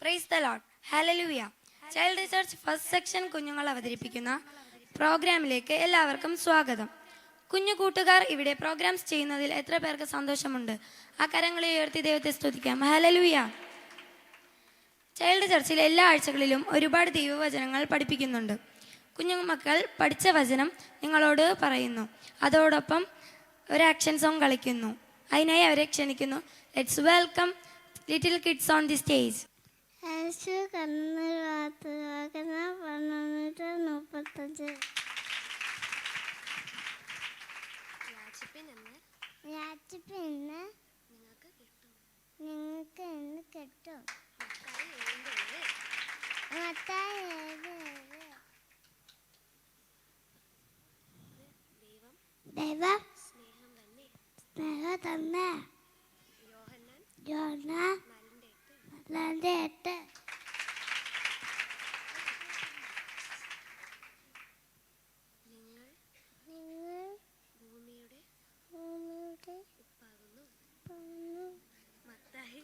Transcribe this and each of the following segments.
Price the Lord, hallelujah. Child church first section കുഞ്ഞുങ്ങൾ അവതരിപ്പിക്കുന്ന പ്രോഗ്രാമിലേക്ക് എല്ലാവർക്കും സ്വാഗതം. കുഞ്ഞു കൂട്ടുകാർ ഇവിടെ പ്രോഗ്രാംസ് ചെയ്യുന്നതിൽ എത്ര പേർക്ക് സന്തോഷമുണ്ട്? ആ കരങ്ങളെ ഉയർത്തി ദൈവത്തെ സ്തുതിക്കാം. ഹല്ലേലൂയ. ചൈൽഡ് ചർച്ചിൽ എല്ലാ ആഴ്ചകളിലും ഒരുപാട് ദൈവവചനങ്ങൾ പഠിപ്പിക്കുന്നുണ്ട്. കുഞ്ഞുമക്കൾ പഠിച്ച വചനം നിങ്ങളോട് പറയുന്നു, അതോടൊപ്പം ഒരു ആക്ഷൻ സോങ് കളിക്കുന്നു. അതിനായി അവരെ ക്ഷണിക്കുന്നു. Let's welcome little kids on the stage. നിങ്ങൾക്ക് എന്ന് കിട്ടും. ദൈവം സ്നേഹം തന്നെ. യോഹന്നാൻ 4:8. നിങ്ങൾ ഭൂമിയുടെ ഉപ്പാകുന്നു. മത്തായി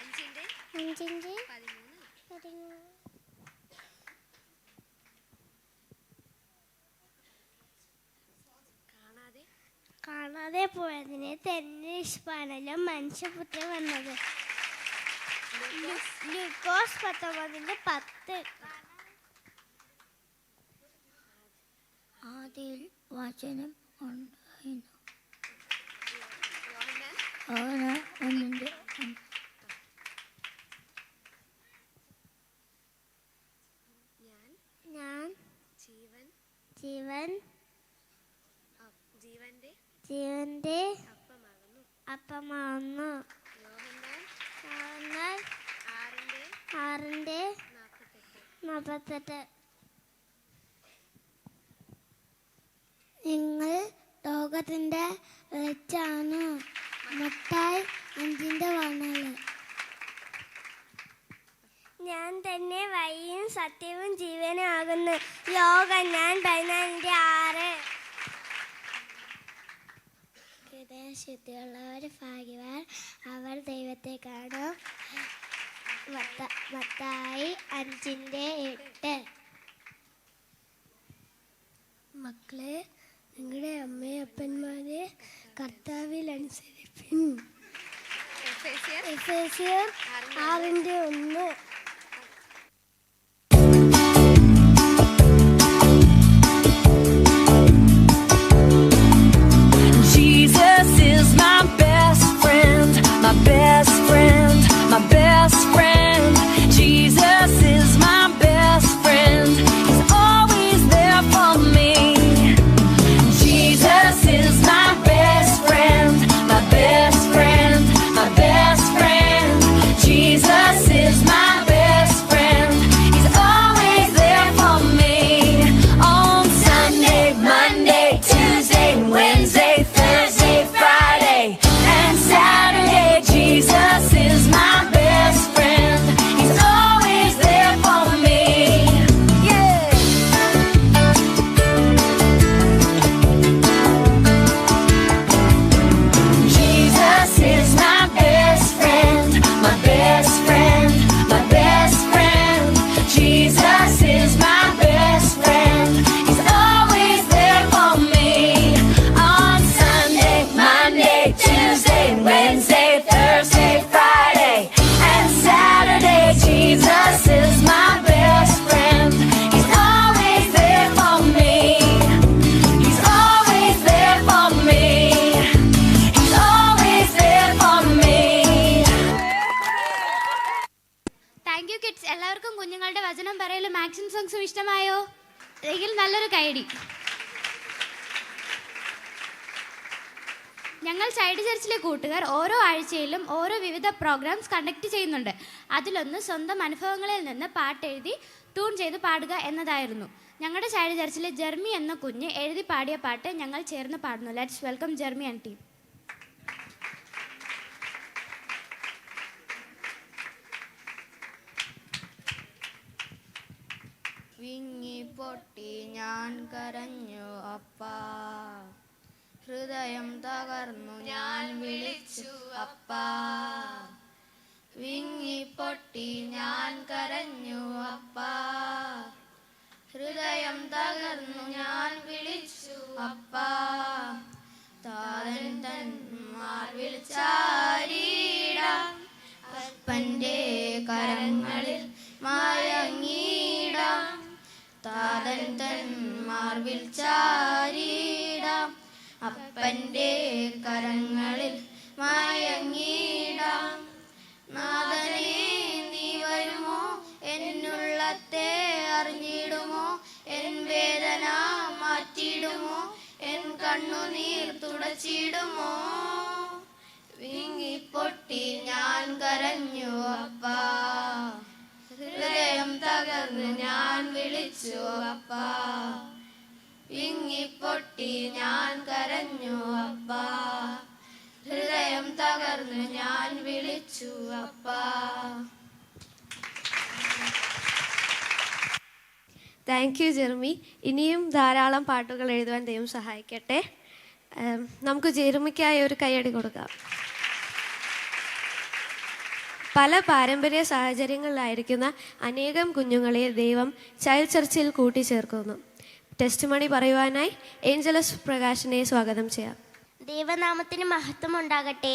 5:13. കാണാതെ പോയതിനെ തെരഞ്ഞെടുപ്പാണല്ലോ മനുഷ്യപുത്രൻ വന്നത്. ലൂക്കോസ് 19:10. ആദിയിൽ വചനം ഉണ്ടായിരുന്നു. ഞാൻ ജീവന്റെ അപ്പമാകുന്നു. 6:48. നിങ്ങൾ ലോകത്തിന്റെ വെളിച്ചാണ്. മത്തായി 5:14. ഞാൻ തന്നെ വഴിയും സത്യവും ജീവനും ആകുന്നു. യോഹന്നാൻ 14:6. ഹൃദയശുദ്ധിയുള്ളവർ ഭാഗ്യവാൻ, അവർ ദൈവത്തെ കാണും. മത്തായി 5:8. മക്കളെ, നിങ്ങളുടെ അമ്മയും അപ്പന്മാരെ കർത്താവിൽ അനുസരിപ്പിൻ. എഫേസ്യർ 6:1. എല്ലാവർക്കും കുഞ്ഞുങ്ങളുടെ വചനം പറയലും ആക്ഷൻ സോങ്സും ഇഷ്ടമായോ? എങ്കിൽ നല്ലൊരു കൈയടി. ഞങ്ങൾ ചൈൽഡ് ചർച്ചിലെ കൂട്ടുകാർ ഓരോ ആഴ്ചയിലും ഓരോ വിവിധ പ്രോഗ്രാംസ് കണ്ടക്ട് ചെയ്യുന്നുണ്ട്. അതിലൊന്ന് സ്വന്തം അനുഭവങ്ങളിൽ നിന്ന് പാട്ടെഴുതി ട്യൂൺ ചെയ്ത് പാടുക എന്നതായിരുന്നു. ഞങ്ങളുടെ ചൈൽഡ് ചർച്ചിലെ ജെർമി എന്ന കുഞ്ഞ് എഴുതി പാടിയ പാട്ട് ഞങ്ങൾ ചേർന്ന് പാടുന്നു. Let's welcome Jeremy and team. വിങ്ങിപ്പൊട്ടി ഞാൻ കരഞ്ഞു അപ്പാ, ഹൃദയം തകർന്നു ഞാൻ വിളിച്ചു അപ്പാ. വിങ്ങി പൊട്ടി ഞാൻ കരഞ്ഞു അപ്പാ, ഹൃദയം തകർന്നു ഞാൻ വിളിച്ചു അപ്പാ, താതൻ തൻ മാർവിൽ ചാരിടാം, അപ്പന്റെ കരങ്ങളിൽ മയങ്ങിടാം, താതൻ തൻ മാർവിൽ ചാരിടാം, അപ്പന്റെ കരങ്ങളിൽ മയങ്ങിടാം. നാഥനേ നീ വരുമോ, എന്നുള്ളത്തെ അറിഞ്ഞിടുമോ, എൻ വേദന മാറ്റിടുമോ, എൻ കണ്ണുനീർ തുടച്ചിടുമോ. വിങ്ങിപ്പൊട്ടി ഞാൻ കരഞ്ഞു അപ്പാ, ഹൃദയം തകർന്ന് ഞാൻ വിളിച്ചു അപ്പാ, വിങ്ങിപ്പൊട്ടി ഞാൻ കരഞ്ഞു അപ്പാ, ഹൃദയം തകർന്ന് ഞാൻ വിളിച്ചു അപ്പാ. Thank you Jeremy. ഇനിയും ധാരാളം പാട്ടുകൾ എഴുതുവാൻ ദൈവം സഹായിക്കട്ടെ. നമുക്ക് ജെർമിക്കായി ഒരു കൈയടി കൊടുക്കാം. പല പാരമ്പര്യ സാഹചര്യങ്ങളിലായിരിക്കുന്ന അനേകം കുഞ്ഞുങ്ങളെ ദൈവം ചൈൽഡ് ചർച്ചിൽ കൂട്ടിച്ചേർക്കുന്നു. ടെസ്റ്റ് മണി പറയുവാനായി ഏഞ്ചലസ് പ്രകാശിനെ സ്വാഗതം ചെയ്യാം. ദൈവനാമത്തിന് മഹത്വം ഉണ്ടാകട്ടെ.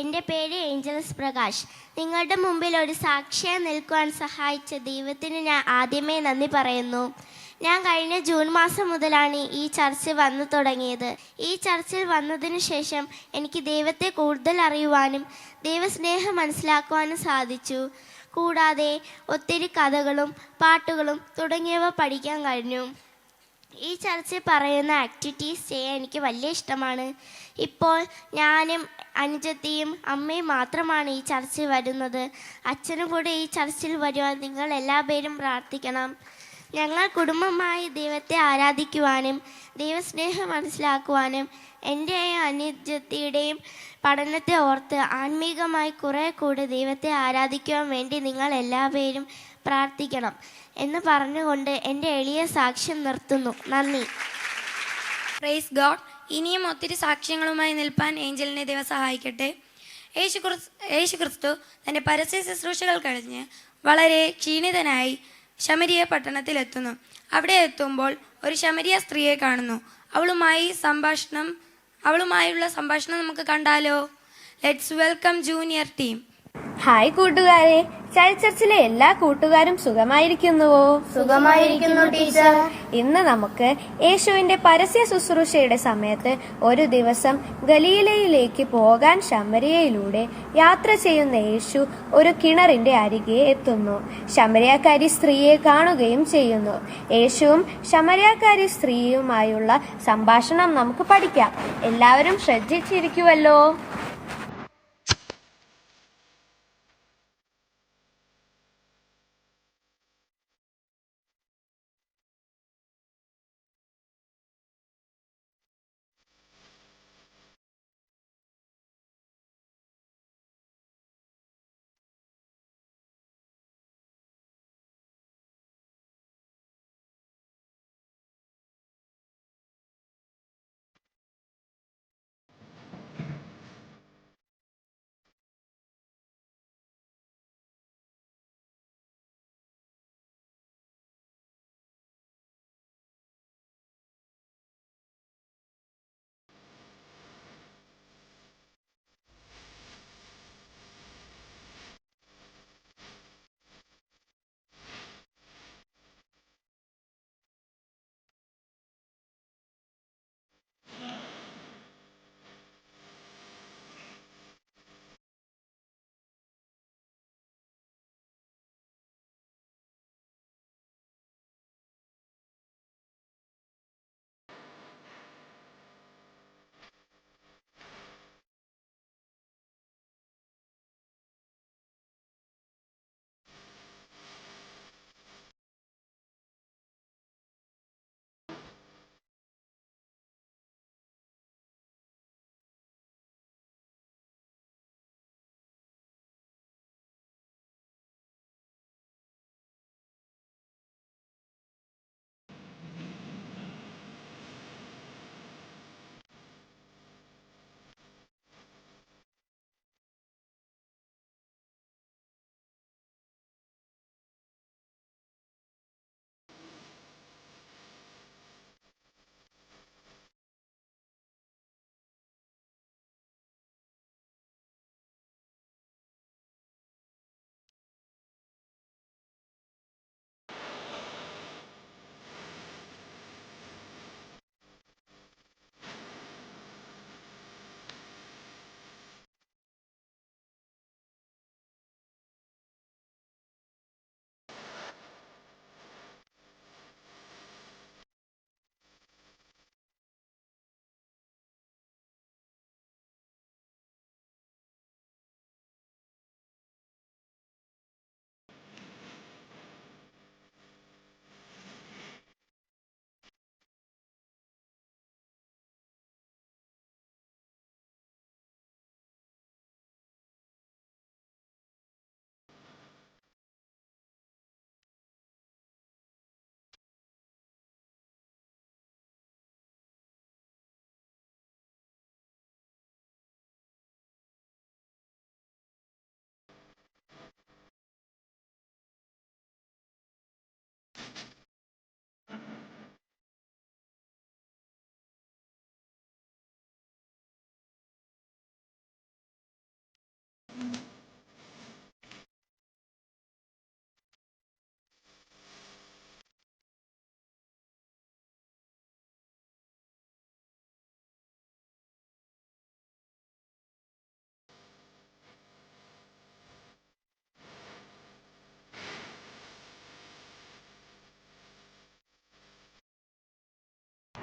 എൻ്റെ പേര് ഏഞ്ചലസ് പ്രകാശ്. നിങ്ങളുടെ മുമ്പിൽ ഒരു സാക്ഷിയായി നിൽക്കുവാൻ സഹായിച്ച ദൈവത്തിന് ഞാൻ ആദ്യമേ നന്ദി പറയുന്നു. ഞാൻ കഴിഞ്ഞ ജൂൺ മാസം മുതലാണ് ഈ ചർച്ചിൽ വന്നു തുടങ്ങിയത്. ഈ ചർച്ചിൽ വന്നതിന് ശേഷം എനിക്ക് ദൈവത്തെ കൂടുതൽ അറിയുവാനും ദൈവസ്നേഹം മനസ്സിലാക്കുവാനും സാധിച്ചു. കൂടാതെ ഒത്തിരി കഥകളും പാട്ടുകളും തുടങ്ങിയവ പഠിക്കാൻ കഴിഞ്ഞു. ഈ ചർച്ചിൽ പറയുന്ന ആക്ടിവിറ്റീസ് ചെയ്യാൻ എനിക്ക് വലിയ ഇഷ്ടമാണ്. ഇപ്പോൾ ഞാനും അനുജത്തിയും അമ്മയും മാത്രമാണ് ഈ ചർച്ചിൽ വരുന്നത്. അച്ഛനും കൂടെ ഈ ചർച്ചിൽ വരുവാൻ നിങ്ങൾ എല്ലാവരും പ്രാർത്ഥിക്കണം. ഞങ്ങൾ കുടുംബമായി ദൈവത്തെ ആരാധിക്കുവാനും ദൈവസ്നേഹം മനസ്സിലാക്കുവാനും എൻ്റെയും അനുജത്തിയുടെയും പഠനത്തെ ഓർത്ത് ആത്മീകമായി കുറേ കൂടെ ദൈവത്തെ ആരാധിക്കുവാൻ വേണ്ടി നിങ്ങൾ എല്ലാവരും പ്രാർത്ഥിക്കണം എന്ന് പറഞ്ഞുകൊണ്ട് എൻ്റെ എളിയ സാക്ഷ്യം നിർത്തുന്നു. നന്ദി. Praise God. ഇനിയും ഒത്തിരി സാക്ഷ്യങ്ങളുമായി നിൽപ്പാൻ ഏഞ്ചലിനെ ദൈവം സഹായിക്കട്ടെ. യേശു ക്രിസ്തു തൻ്റെ പരസ്യ ശുശ്രൂഷകൾ കഴിഞ്ഞ് വളരെ ക്ഷീണിതനായി ശമരിയ പട്ടണത്തിലെത്തുന്നു. അവിടെ എത്തുമ്പോൾ ഒരു ശമരിയ സ്ത്രീയെ കാണുന്നു. അവളുമായുള്ള സംഭാഷണം നമുക്ക് കണ്ടാലോ? Let's welcome junior team. Hi കൂട്ടുകാരെ, ചൈൽഡ് ചർച്ചിലെ എല്ലാ കൂട്ടുകാരും സുഖമായിരിക്കുന്നുവോ? സുഖമായിരിക്കുന്നു ടീച്ചർ. ഇന്ന് നമുക്ക് യേശുവിന്റെ പരസ്യ ശുശ്രൂഷയുടെ സമയത്ത് ഒരു ദിവസം ഗലീലയിലേക്ക് പോകാൻ ശമരിയയിലൂടെ യാത്ര ചെയ്യുന്ന യേശു ഒരു കിണറിന്റെ അരികെ എത്തുന്നു. ശമരിയക്കാരി സ്ത്രീയെ കാണുകയും ചെയ്യുന്നു. യേശുവും ശമരിയക്കാരി സ്ത്രീയുമായുള്ള സംഭാഷണം നമുക്ക് പഠിക്കാം. എല്ലാവരും ശ്രദ്ധിച്ചിരിക്കുവല്ലോ.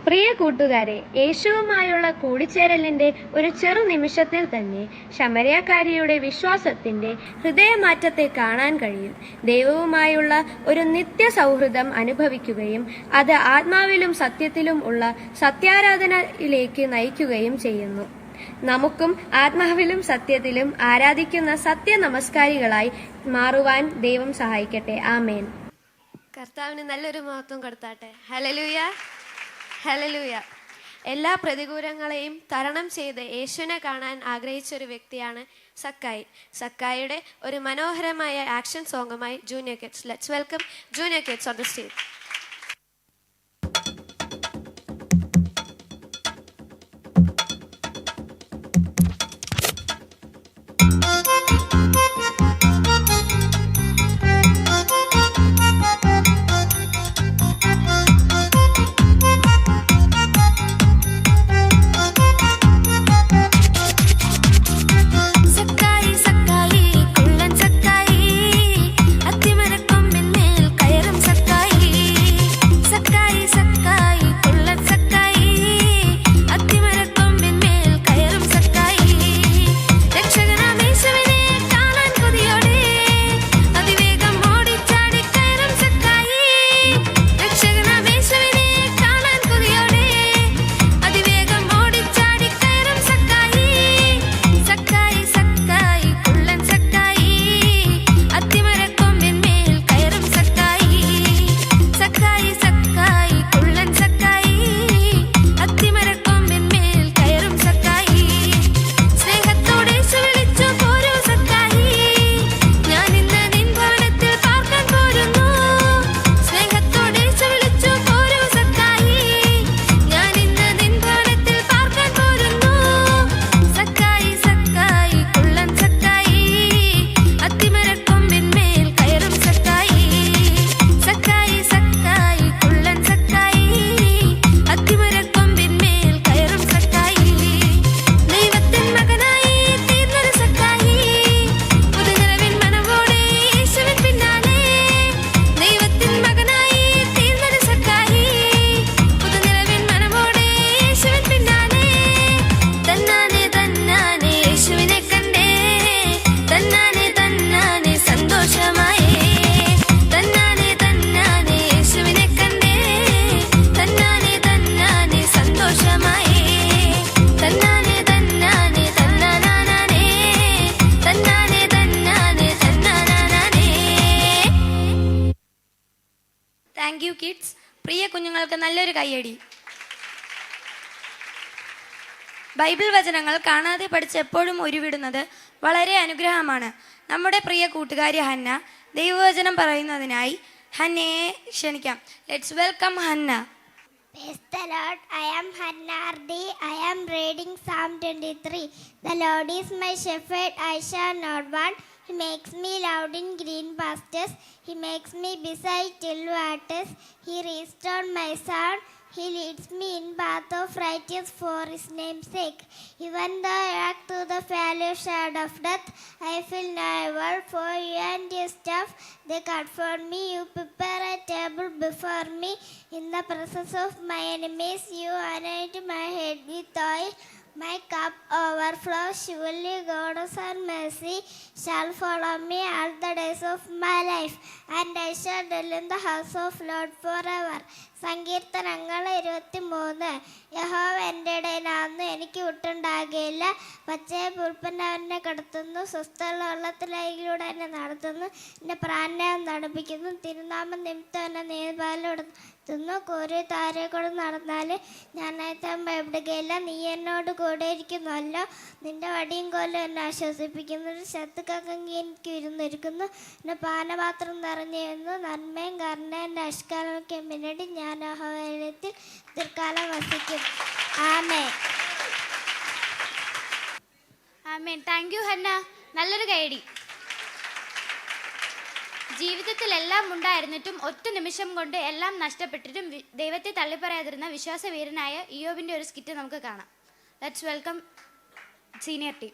പ്രിയ കൂട്ടുകാരെ, യേശുവുമായുള്ള കൂടിച്ചേരലിന്റെ ഒരു ചെറു നിമിഷത്തിൽ തന്നെ ശമരിയാക്കാരിയുടെ വിശ്വാസത്തിന്റെ ഹൃദയമാറ്റത്തെ കാണാൻ കഴിയും. ദൈവവുമായുള്ള ഒരു നിത്യ സൗഹൃദം അനുഭവിക്കുകയും അത് ആത്മാവിലും സത്യത്തിലും ഉള്ള സത്യാരാധനയിലേക്ക് നയിക്കുകയും ചെയ്യുന്നു. നമുക്കും ആത്മാവിലും സത്യത്തിലും ആരാധിക്കുന്ന സത്യ നമസ്കാരികളായി മാറുവാൻ ദൈവം സഹായിക്കട്ടെ. ആമേൻ. കർത്താവിന് നല്ലൊരു മഹത്വം കൊടുത്താട്ടെ. Hallelujah, hallelujah. എല്ലാ പ്രതികൂലങ്ങളെയും തരണം ചെയ്ത് യേശുവിനെ കാണാൻ ആഗ്രഹിച്ച ഒരു വ്യക്തിയാണ് സക്കായി. സക്കായിയുടെ ഒരു മനോഹരമായ ആക്ഷൻ സോങ്ങുമായി junior kids. Let's welcome junior kids on the stage. Thank you kids. പ്രിയ കുഞ്ഞുങ്ങൾക്ക് നല്ലൊരു കയ്യടി. ബൈബിൾ വചനങ്ങൾ കാണാതെ പഠിച്ച് എപ്പോഴും ഉരുവിടുന്നത് വളരെ അനുഗ്രഹമാണ്. നമ്മുടെ പ്രിയ കൂട്ടുകാരി ഹന്ന ദൈവവചനം പറയുന്നതിനായി ഹന്നയെ ക്ഷണിക്കാം. Let's welcome Hannah. Praise the Lord. I am Hannah Ardi. I am reading Psalm 23. The Lord is my shepherd, I shall not want. He makes me loud in green pastures. He makes me beside still waters. He restores my soul. He leads me in path of righteousness for his name's sake. Even though I walk through the valley of shadow of death, I feel no evil, for you and your staff, they comfort me. You prepare a table before me in the presence of my enemies. You anoint my head with oil. My cup overflows. Surely goodness and mercy shall follow me all the days of my life, and I shall dwell in the house of Lord forever. സങ്കീർത്തനങ്ങൾ 23. യഹോവ എൻ്റെ ഇടയനാകുന്നു, എനിക്ക് വിട്ടുണ്ടാകുകയില്ല. പച്ചയ പുൽപ്പന്നെ അവനെ കിടത്തുന്നു, സ്വസ്ഥമുള്ള വെള്ളത്തിലൂടെ എന്നെ നടത്തുന്നു. എൻ്റെ പ്രാണനെ നടപ്പിക്കുന്നു. തിരുനാമം നിമിത്തം എന്നെ നീർപാലെടുത്തുന്നു. കോരി താരെ കൊണ്ട് നടന്നാൽ ഞാൻ ഭയപ്പെടുകയില്ല. നീ എന്നോട് കൂടെ ഇരിക്കുന്നുവല്ലോ. നിന്റെ വടിയും കോലും എന്നെ ആശ്വസിപ്പിക്കുന്നു. ഒരു ശത്രുക്കങ്കി എനിക്ക് ഇരുന്നിരിക്കുന്നു. എൻ്റെ പാനപാത്രം നിറഞ്ഞിരുന്നു. നന്മയും കരുണയും എൻ്റെ അഷ്കാലമൊക്കെ പിന്നീട് ഞാൻ യഹോവയിൽ ദീർഘകാലം വസിക്കും. ആമേൻ. ആമേൻ. Thank you Hannah. നല്ലൊരു കൈയടി. ജീവിതത്തിൽ എല്ലാം ഉണ്ടായിരുന്നിട്ടും ഒറ്റ നിമിഷം കൊണ്ട് എല്ലാം നഷ്ടപ്പെട്ടിട്ടും ദൈവത്തെ തള്ളിപ്പറയാതിരുന്ന വിശ്വാസവീരനായ ഇയ്യോബിന്റെ ഒരു സ്കിറ്റ് നമുക്ക് കാണാം. Let's welcome senior team.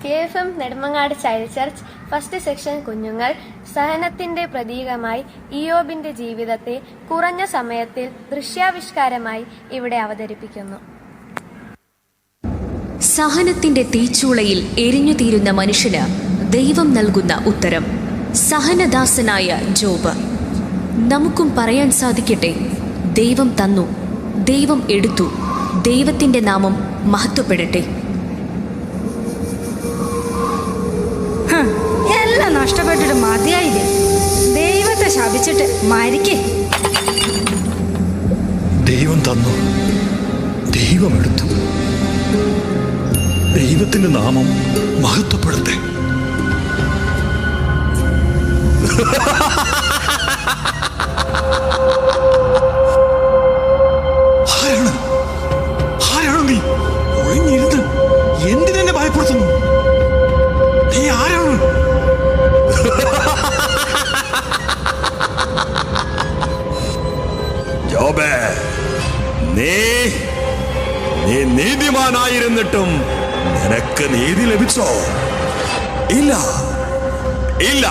KFM Nedumangad child church first section കുഞ്ഞുങ്ങൾ സഹനത്തിന്റെ പ്രതീകമായി ഇയ്യോബിന്റെ ജീവിതത്തെ കുറഞ്ഞ സമയത്തിൽ ദൃശ്യാവിഷ്കാരമായി ഇവിടെ അവതരിപ്പിക്കുന്നു. സഹനത്തിന്റെ തീച്ചൂളയിൽ എരിഞ്ഞുതീരുന്ന മനുഷ്യന് ദൈവം നൽകുന്ന ഉത്തരം. സഹനദാസനായ ജോബ്. നമുക്കും പറയാൻ സാധിക്കട്ടെ, ദൈവം തന്നു, ദൈവം എടുത്തു, ദൈവത്തിന്റെ നാമം മഹത്വപ്പെടട്ടെ. എല്ലാം നഷ്ടപ്പെട്ടിട്ട് മതിയായില്ലേ? ദൈവത്തെ ശപിച്ചിട്ട് മരിക്കേ. ദൈവം തന്നു, ദൈവം എടുത്തു, ദൈവത്തിന്റെ നാമം മഹത്വപ്പെടട്ടെ. ആരാണ് നീ? ഒഴിഞ്ഞിരുന്ന് എന്തിനെന്നെ ഭയപ്പെടുത്തുന്നു? നീ ആരാണ്? ജോബേ, നീ നീതിമാനായിരുന്നിട്ടും നിനക്ക് നീതി ലഭിച്ചോ? ഇല്ല ഇല്ല,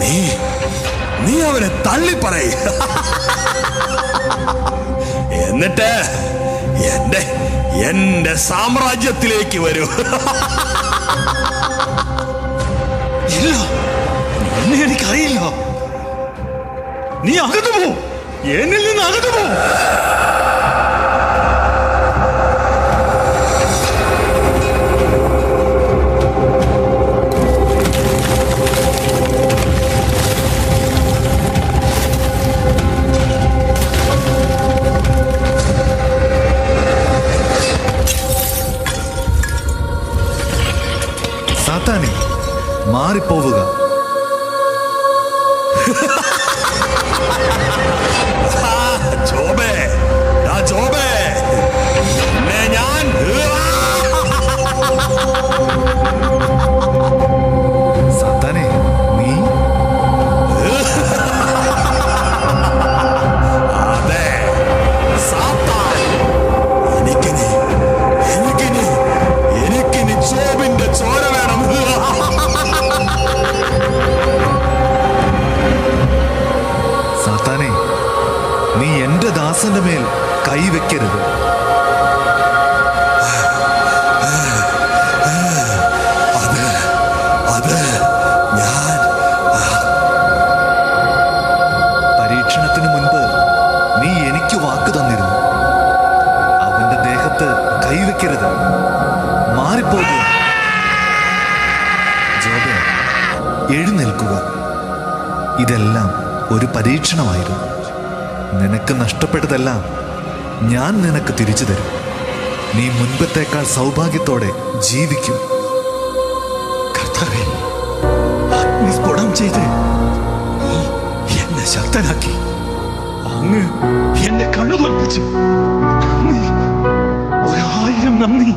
നീ അവനെ തള്ളിപ്പറയ. എന്നിട്ട് എന്റെ സാമ്രാജ്യത്തിലേക്ക് വരൂ. ഇല്ല, എന്നെ എനിക്കറിയില്ല. നീ അകന്നു പോ, എന്നിൽ നിന്ന് അകന്നു പോ. സാത്താനെ, മാറിപ്പോവുക. ജോബേ, ജോബേ, ഞാൻ സാത്താനെ, നീ അതെ സാത്താൻ. എനിക്കിനി ജോബിന്റെ ചോര വേണം. സാത്താനെ, നീ എന്റെ ദാസന്റെ മേൽ കൈവെക്കരുത്. പരീക്ഷണത്തിന് മുൻപ് നീ എനിക്ക് വാക്ക് തന്നിരുന്നു. അവന്റെ ദേഹത്ത് കൈവെക്കരുത്. മാറിപ്പോകുക. ജോബേ, എഴുന്നേൽക്കുക. ഇതെല്ലാം ഒരു പരീക്ഷണമായിരുന്നു. നിനക്ക് നഷ്ടപ്പെട്ടതെല്ലാം ഞാൻ നിനക്ക് തിരിച്ചു തരും. നീ മുൻപത്തേക്കാൾ സൗഭാഗ്യത്തോടെ ജീവിക്കും. കർത്താവേ, അഗ്നിസ്ഫോടനം ചെയ്ത് എന്നെ ശക്തനാക്കി. അങ്ങ് എന്നെ കണ്ണുതുറപ്പിച്ചു. 1000 നന്ദി.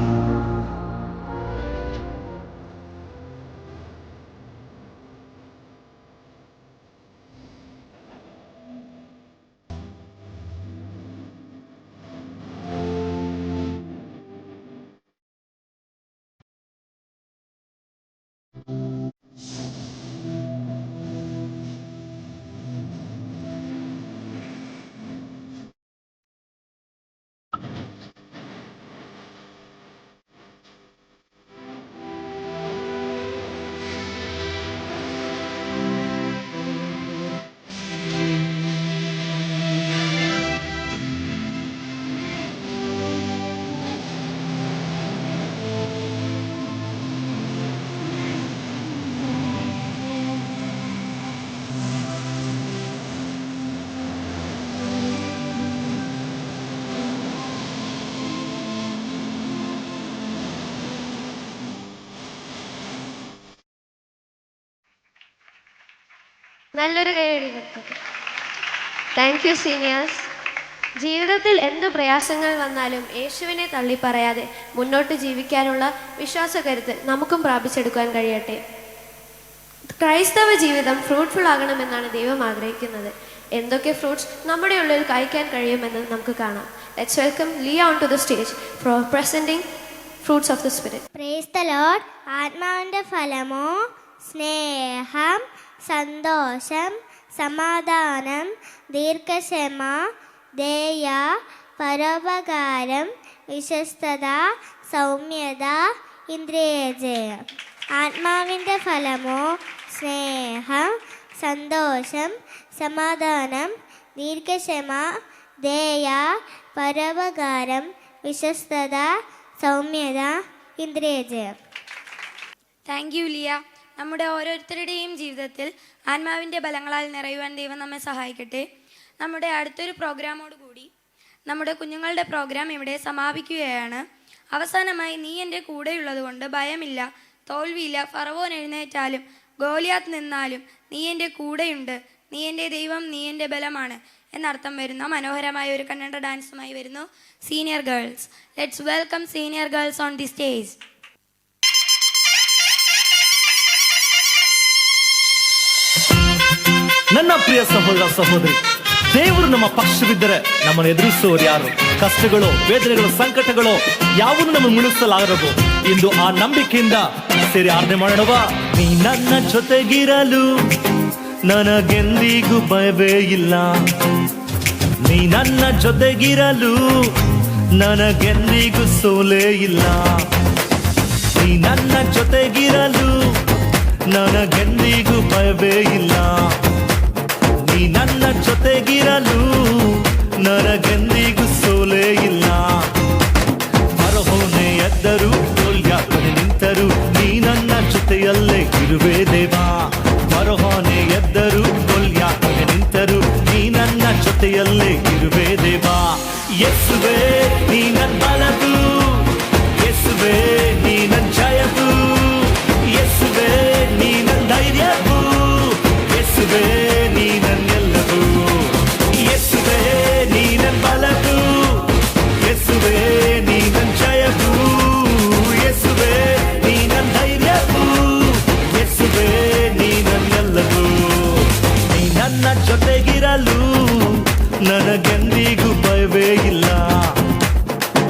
നല്ലൊരു കൈയടി. Thank you seniors. ജീവിതത്തിൽ എന്തു പ്രയാസങ്ങൾ വന്നാലും യേശുവിനെ തള്ളിപ്പറയാതെ മുന്നോട്ട് ജീവിക്കാനുള്ള വിശ്വാസകരുത്ത് നമുക്കും പ്രാപിച്ചെടുക്കാൻ കഴിയട്ടെ. ക്രൈസ്തവ ജീവിതം ഫ്രൂട്ട്ഫുൾ ആകണമെന്നാണ് ദൈവം ആഗ്രഹിക്കുന്നത്. എന്തൊക്കെ ഫ്രൂട്ട്സ് നമ്മുടെ ഉള്ളിൽ കായ്ക്കാൻ കഴിയുമെന്ന് നമുക്ക് കാണാം. Let's welcome Liya on to the stage for presenting fruits of the spirit. Praise the lord. ആത്മാവിൻ്റെ ഫലമോ സ്നേഹം, സന്തോഷം, സമാധാനം, ദീർഘക്ഷമ, ദയ, പരോപകാരം, വിശ്വസ്തത, സൗമ്യത, ഇന്ദ്രിയജയം. ആത്മാവിൻ്റെ ഫലമോ സ്നേഹം, സന്തോഷം, സമാധാനം, ദീർഘക്ഷമ, ദയ, പരോപകാരം, വിശ്വസ്തത, സൗമ്യത, ഇന്ദ്രിയജയം. Thank you Liya. നമ്മുടെ ഓരോരുത്തരുടെയും ജീവിതത്തിൽ ആത്മാവിൻ്റെ ബലങ്ങളാൽ നിറയുവാൻ ദൈവം നമ്മെ സഹായിക്കട്ടെ. നമ്മുടെ അടുത്തൊരു പ്രോഗ്രാമോട് കൂടി നമ്മുടെ കുഞ്ഞുങ്ങളുടെ പ്രോഗ്രാം ഇവിടെ സമാപിക്കുകയാണ്. അവസാനമായി നീ എൻ്റെ കൂടെയുള്ളത് കൊണ്ട് ഭയമില്ല, തോൽവിയില്ല, ഫറവോൻ എഴുന്നേറ്റാലും ഗോലിയാത്ത് നിന്നാലും നീ എൻ്റെ കൂടെയുണ്ട്, നീ എൻ്റെ ദൈവം, നീ എൻ്റെ ബലമാണ് എന്നർത്ഥം വരുന്ന മനോഹരമായ ഒരു കന്നഡ ഡാൻസുമായി വരുന്നു senior girls. Let's welcome senior girls on the stage. ನನ್ನ ಪ್ರಿಯ ಸಹೋದರ ಸಹೋದರಿ, ದೇವರು ನಮ್ಮ ಪಕ್ಷವಿದ್ದರೆ ನಮ್ಮನ್ನು ಎದುರಿಸುವವರು ಯಾರು? ಕಷ್ಟಗಳು, ವೇದನೆಗಳು, ಸಂಕಟಗಳು ಯಾವುದು ನಮ್ಮನ್ನು ಮುಳುಗಿಸಲಾಗದು ಎಂದು ಆ ನಂಬಿಕೆಯಿಂದ ಸೇರಿ ಆರಾಧನೆ ಮಾಡೋಣ. ನೀ ನನ್ನ ಜೊತೆಗಿರಲು ನನಗೆಂದಿಗೂ ಭಯವೇ ಇಲ್ಲ, ನೀ ನನ್ನ ಜೊತೆಗಿರಲು ನನಗೆಂದಿಗೂ ಸೋಲೇ ಇಲ್ಲ, ನೀ ನನ್ನ ಜೊತೆಗಿರಲು ನನಗೆಂದಿಗೂ ಭಯವೇ ಇಲ್ಲ, ನೀ ನನ್ನ ಜೊತೆಗಿರಲು ನನಗೆಂದಿಗೂ ಸೋಲೇ ಇಲ್ಲ. ಫರೋಹನೇ ಎದ್ದರು, ಗೋಲಿಯಾತನು ನಿಂತರು, ನೀ ನನ್ನ ಜೊತೆಯಲ್ಲೇ ಇರುವೆ ದೇವಾ. ಫರೋಹನೇ ಎದ್ದರು, ಗೋಲಿಯಾತನು ನಿಂತರು, ನೀ ನನ್ನ ಜೊತೆಯಲ್ಲೇ ಇರುವೆ ದೇವಾ. ಯೇಸುವೇ ನೀ ನನ್ನ ಬಲವು, ಯೇಸುವೇ ನೀ ನನ್ನ ಜಯವು, ಯೇಸುವೇ ನೀ ನನ್ನ ಧೈರ್ಯವು, ಯೇಸುವೇ ನೀ ನನ್ನೆಲ್ಲವೂ, ಯೇಸುವೇ ನೀ ನನ್ನ ಬಲವು, ಯೇಸುವೇ ನೀ ನನ್ನ ಜಯವು, ಯೇಸುವೇ ನೀ ನನ್ನ ಧೈರ್ಯವು, ಯೇಸುವೇ ನೀ ನನ್ನೆಲ್ಲವೂ. ನೀ ನನ್ನ ಜೊತೆಗಿರಲು ನನಗೆಂದಿಗೂ ಭಯವೇ ಇಲ್ಲ,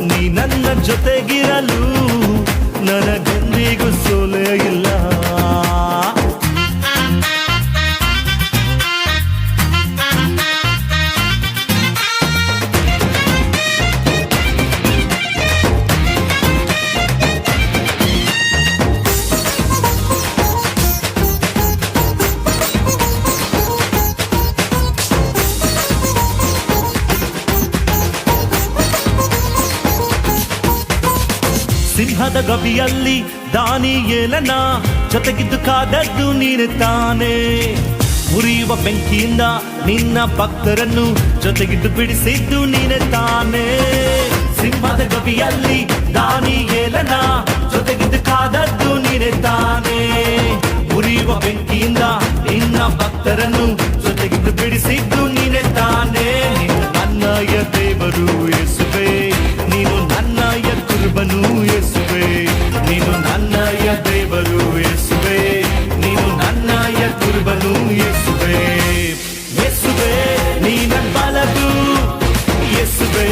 ನೀ ನನ್ನ ಜೊತೆಗಿರಲು ನನಗೆಂದಿಗೂ ಸೋಲೇ ಇಲ್ಲ. ಸಿಂಹದ ಗವಿಯಲ್ಲಿ ದಾನಿಯೇಲನ ಜೊತೆಗಿದ್ದು ಕಾದದ್ದು ನೀನು ತಾನೇ. ಉರಿಯುವ ಬೆಂಕಿಯಿಂದ ನಿನ್ನ ಭಕ್ತರನ್ನು ಜೊತೆಗಿದ್ದು ಬಿಡಿಸಿದ್ದು ನೀನೆ ತಾನೇ. ಸಿಂಹದ ಗವಿಯಲ್ಲಿ ದಾನಿಯೇಲನ ಜೊತೆಗಿದ್ದು ಕಾದದ್ದು ನೀನೆ ತಾನೇ. ಉರಿಯುವ ಬೆಂಕಿಯಿಂದ ನಿನ್ನ ಭಕ್ತರನ್ನು ಜೊತೆಗಿದ್ದು ಬಿಡಿಸಿದ್ದು ನೀನೆ ತಾನೇ. ನೀನು ನನ್ನಯ ದೇವರು ಯೇಸುವೇ, ನೀನು ನನ್ನಯ ಕುರುಬನು ಯೇಸುವೇ, ನೀನು ನನ್ನಯ ದೇವರು ಯೇಸುವೇ, ನೀನು ನನ್ನಯ ಕುರುಬನು ಯೇಸುವೇ. ಯೇಸುವೇ ನೀ ನನ್ನ ಬಲವು, ಯೇಸುವೇ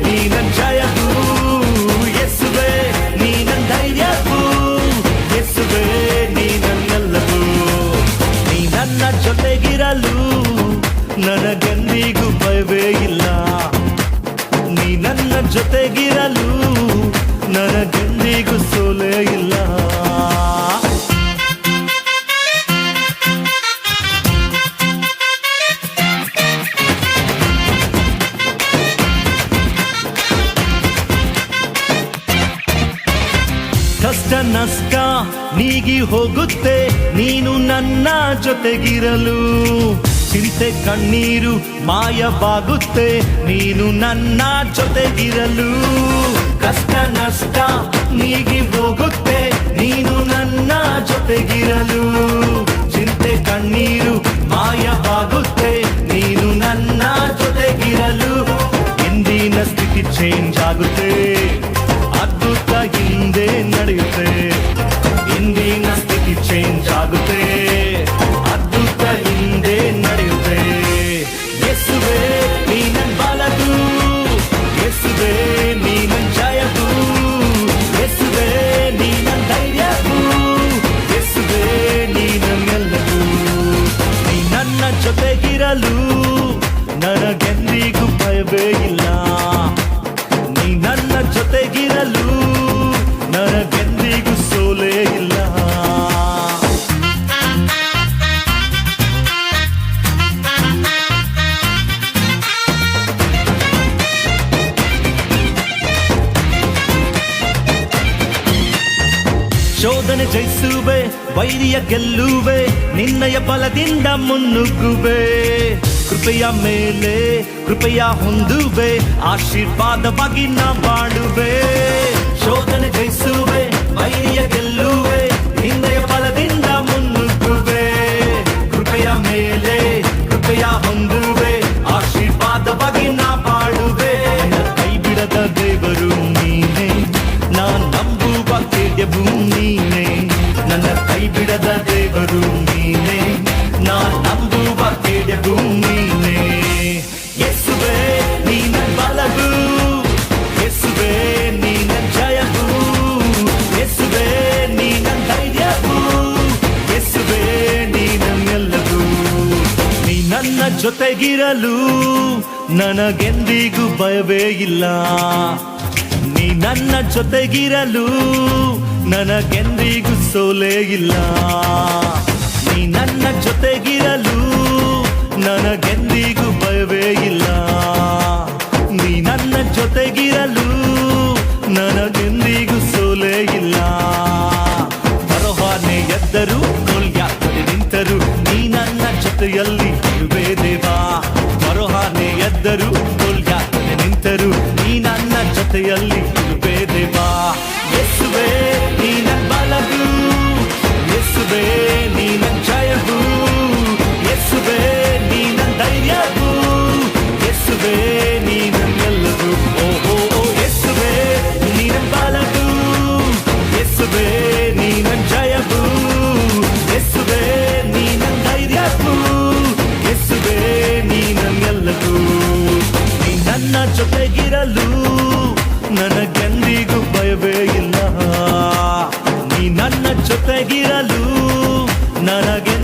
ನೀ ನನ್ನ ಜಯವು, ಯೇಸುವೇ ನೀ ನನ್ನ ಧೈರ್ಯವು, ಯೇಸುವೇ ನೀ ನನ್ನೆಲ್ಲವೂ. ನೀ ನನ್ನ ಜೊತೆಗಿರಲು ನನಗೆಂದಿಗೂ ಭಯವೇ ಇಲ್ಲ, ನೀ ನನ್ನ ಜೊತೆಗಿರಲು ನನಗೆಂದಿಗೂ ಸೋಲೇ ಇಲ್ಲ. ಕಷ್ಟ ನಷ್ಟ ನೀಗಿ ಹೋಗುತ್ತೆ ನೀನು ನನ್ನ ಜೊತೆಗಿರಲು. ಚಿಂತೆ ಕಣ್ಣೀರು ಮಾಯವಾಗುತ್ತೆ ನೀನು ನನ್ನ ಜೊತೆಗಿರಲು. ಕಷ್ಟ ನಷ್ಟ ನೀಗಿ ಹೋಗುತ್ತೆ ನೀನು ನನ್ನ ಜೊತೆಗಿರಲು. ಚಿಂತೆ ಕಣ್ಣೀರು ಮಾಯವಾಗುತ್ತೆ ನೀನು ನನ್ನ ಜೊತೆಗಿರಲು. ಜಯಿಸುವೆ, ವೈರಿಯ ಗೆಲ್ಲುವೆ, ನಿನ್ನಯ ಬಲದಿಂದ ಮುನ್ನುಗ್ಗುವೆ. ಕೃಪೆಯ ಮೇಲೆ ಕೃಪೆಯ ಹೊಂದುವೆ, ಆಶೀರ್ವಾದವಾಗಿ ನಾ ಬಾಳುವೆ. ಶೋಧನೆ ಜಯಿಸುವೆ, ವೈರಿಯ ಗೆಲ್ಲುವೆ, ನಿನ್ನಯ ಬಲದಿಂದ ಮುನ್ನುಗ್ಗುವೆ. ಕೃಪೆಯ ಮೇಲೆ ಕೃಪೆಯ ಹೊಂದುವೆ, ಆಶೀರ್ವಾದವಾಗಿ ನಾ ಬಾಳುವೆ. ಕೈ ಬಿಡದ ದೇವರು ನೀನೇ, ನಾ ನಂಬುವ ಕೇಳ್ಯವು ನೀನೇ. ನನ್ನ ಕೈ ಬಿಡದ ದೇವರು ನೀನೇ, ನಾ ನಂಬುವ ಕೇಳ್ಯವು ನೀನೇ. ಯೇಸುವೇ ನೀನ ಬಲವು, ಯೇಸುವೇ ನೀನ ಜಯವು, ಯೇಸುವೇ ನೀನ ಧೈರ್ಯವು, ಯೇಸುವೇ ನೀನೆಲ್ಲವೂ. ನೀ ನನ್ನ ಜೊತೆಗಿರಲು ನನಗೆಂದಿಗೂ ಭಯವೇ ಇಲ್ಲ. ನೀ ನನ್ನ ಜೊತೆಗಿರಲು ನನಗೆಂದಿಗೂ ಸೋಲೇ ಇಲ್ಲ. ನೀ ನನ್ನ ಜೊತೆಗಿರಲು ನನಗೆಂದಿಗೂ ಭಯವೇ ಇಲ್ಲ. ನೀ ನನ್ನ ಜೊತೆಗಿರಲು ನನಗೆಂದಿಗೂ ಸೋಲೇ ಇಲ್ಲ. ಬರಹಾನೆ ಎದ್ದರು, ಕೊಲ್ಯಾತನೆ ನಿಂತರು, ನೀ ನನ್ನ ಜೊತೆಯಲ್ಲಿ ಇರುವೆ ದೇವಾ. ಬರಹಾನೆ ಎದ್ದರು, ಕೊಲ್ಯಾತನೆ ನಿಂತರು, ನೀ ನನ್ನ ಜೊತೆಯಲ್ಲಿ ಇರುವೆ ದೇವಾ. ಯೇಸುವೇ ನೀನ ಬಲವು, ಯೇಸುವೇ ನೀನ ಜಯವು, ಯೇಸುವೇ ನೀನ ಧೈರ್ಯವು, ಯೇಸುವೇ ನೀನೆಲ್ಲವೂ. ಓ ಯೇಸುವೇ ನೀನ ಬಲವು, ಯೇಸುವೇ ನೀನ ಜಯವು, ಯೇಸುವೇ ನೀನ ಧೈರ್ಯವು, ಯೇಸುವೇ ನೀನೆಲ್ಲವೂ. ನೀ ನನ್ನ ಜೊತೆಗಿರಲು ನನಗೆಂದಿಗೂ ಭಯವೇ ಇಲ್ಲ. ನೀ ನನ್ನ ಜೊತೆಗಿರಲು ನನಗೆ